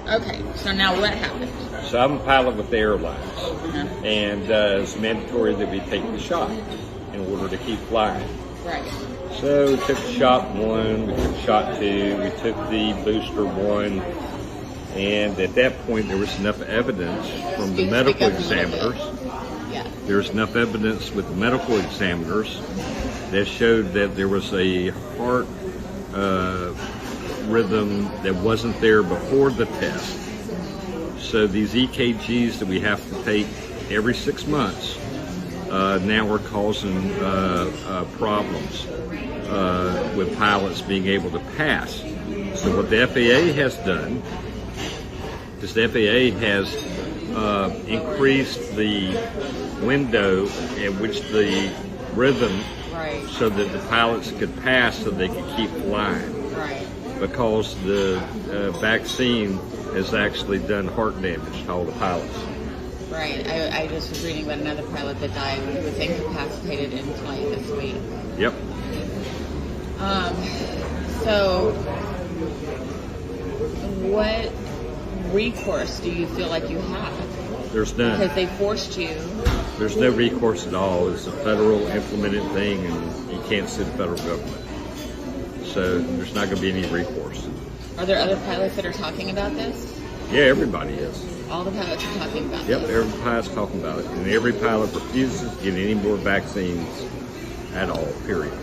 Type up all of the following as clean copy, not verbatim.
Okay, so now what happened? So I'm a pilot with the airlines, and it's mandatory that we take the shot in order to keep flying. Right. So we took shot 1, we took shot 2, we took the booster 1, and at that point there was enough evidence from the medical examiners. Yeah. There was enough evidence with the medical examiners that showed that there was a heart rhythm that wasn't there before the test. So these EKGs that we have to take every 6 months now are causing problems with pilots being able to pass. So what the FAA has done is the FAA has increased the window in which the rhythm, so that the pilots could pass so they could keep flying. Right. Because the vaccine has actually done heart damage to all the pilots. Right. I just was reading about another pilot that died. He was incapacitated in flight this week. Yep. So, what recourse do you feel like you have? There's none. Because they forced you. There's no recourse at all. It's a federal implemented thing, and you can't sue the federal government. So there's not going to be any recourse. Are there other pilots that are talking about this? Yeah, everybody is. All the pilots are talking about Yep, this? every pilot's talking about it. And every pilot refuses to get any more vaccines at all, period.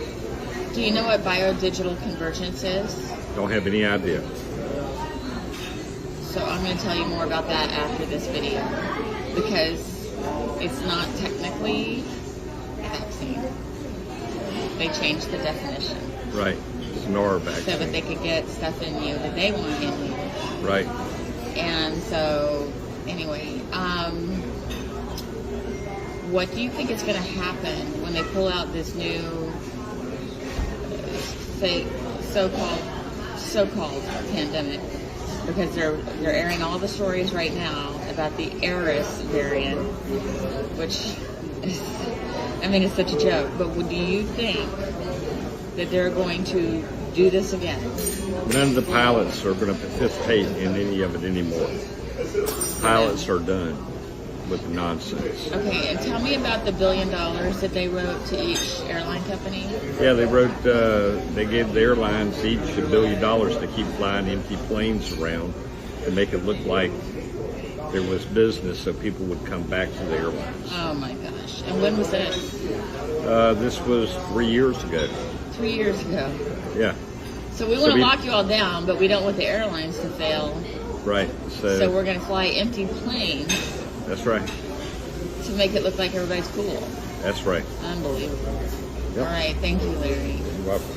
Do you know what biodigital convergence is? Don't have any idea. So I'm going to tell you more about that after this video, because it's not technically a vaccine. They changed the definition. Right. It's an R vaccine. So that they could get stuff in you that they want in you. Right. And so, anyway, what do you think is going to happen when they pull out this new fake so-called pandemic? Because they're airing all the stories right now about the Eris variant, which is, I mean, it's such a joke. But do you think that they're going to do this again? None of the pilots are going to participate in any of it anymore. Pilots are done with the nonsense. Okay, and tell me about the $1 billion that they wrote to each airline company. Yeah, they wrote, they gave the airlines each $1 billion to keep flying empty planes around to make it look like there was business so people would come back to the airlines. Oh my gosh. And when was this? This was 3 years ago. 3 years ago. Yeah. So we want to lock you all down, but we don't want the airlines to fail. Right. So we're going to fly empty planes. That's right. To make it look like everybody's cool. That's right. Unbelievable. Yep. All right. Thank you, Larry. You're welcome.